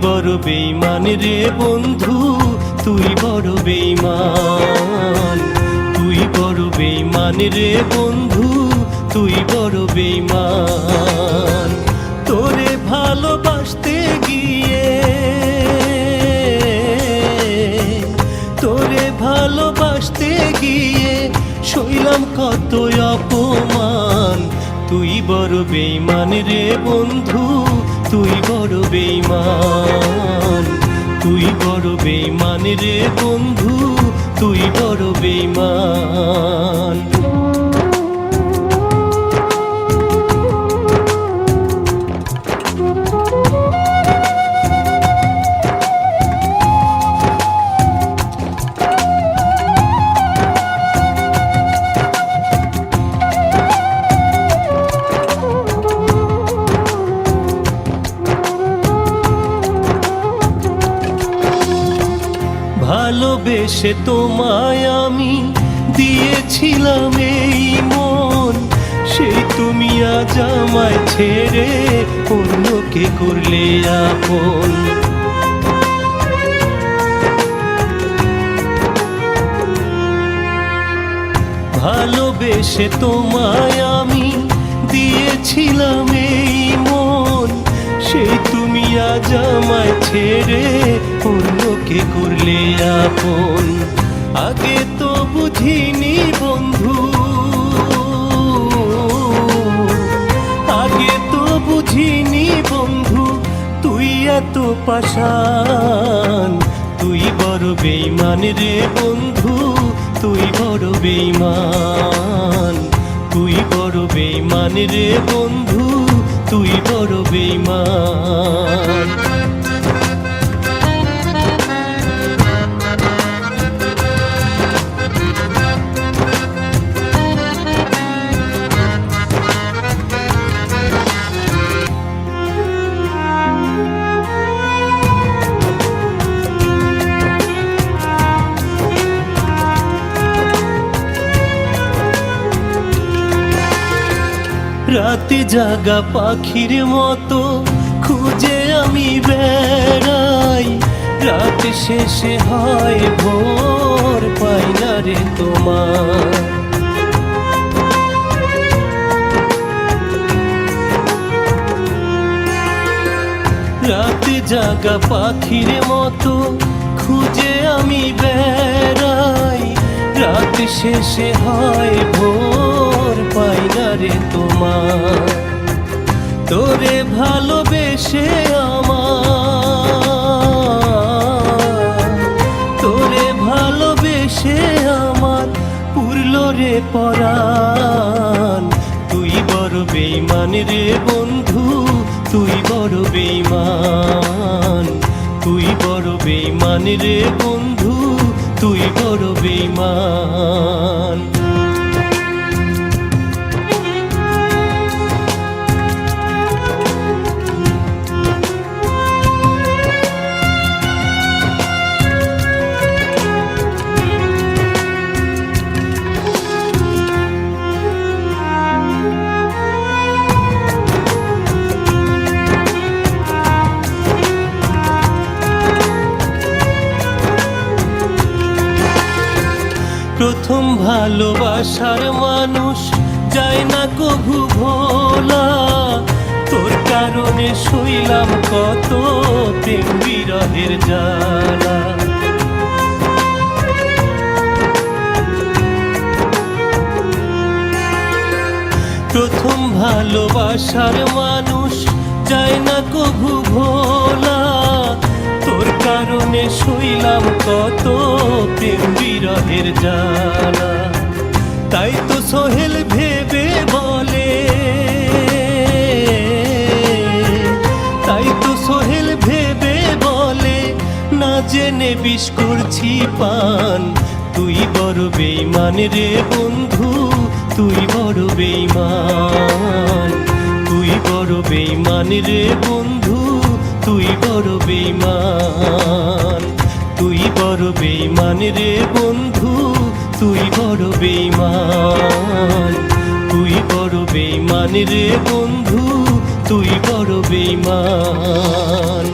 বড় বেঈমান রে বন্ধু, তুই বড় বেঈমান। তুই বড় বেঈমান রে বন্ধু, তুই বড় বেঈমান। তোরে ভালোবাসতে গিয়ে, তোরে ভালোবাসতে গিয়ে সইলাম কত অপমান। তুই বড় বেঈমান রে বন্ধু, তুই বড় বেঈমান। তুই বড় বেঈমান রে বন্ধু, তুই বড় বেঈমান। ভালোবেসে তোমায় আমি দিয়েছিলাম এই মন, সেই তুমি আজ আমায় ছেড়ে অন্যকে করলে আপন। ভালোবেসে তোমায় আমি দিয়েছিলাম এই মন, সেই তুমি আজ আমায় ছেড়ে অন্যকে করলে আপন। আগে তো বুঝিনি বন্ধু, আগে তো বুঝিনি বন্ধু, তুই এত পাষাণ। তুই বড় বেঈমান রে বন্ধু, তুই বড় বেঈমান। তুই বড় বেঈমান রে বন্ধু, তুই বড় বেঈমান। রাতে জাগা পাখির মতো খুঁজে আমি বেড়াই, রাত শেষে হয় ভোর, পাই না রে তোমার। রাতে জাগা পাখির মতো খুঁজে আমি বেড়াই, রাত শেষে হয় ভোর, পাই না রে তোমার। তোরে ভালোবেসে আমার, তোরে ভালোবেসে আমার পুরল রে পরাণ। তুই বড় বেঈমান রে বন্ধু, তুই বড় বেঈমান। তুই বড় বেঈমান রে বন্ধু, তুই বড় বেঈমান। প্রথম ভালোবাসার মানুষ যায় না কভু ভোলা, তোর কারণে সইলাম কত প্রেম বিরহের জ্বালা। প্রথম ভালোবাসার মানুষ যায় না কভু ভোলা, তোর কারণে সইলাম কত প্রেম বিরহের জ্বালা। তাই তো সোহেল ভেবে বলে, তাই তো সোহেল ভেবে বলে, না জেনে বিষ করছি পান। তুই বড় বেঈমান রে বন্ধু, তুই বড় বেঈমান। তুই বড় বেঈমান রে বন্ধু, তুই বড় বেঈমান। তুই বড় বেঈমান রে বন্ধু, তুই বড় বেঈমান। তুই বড় বেঈমান রে বন্ধু, তুই বড় বেঈমান।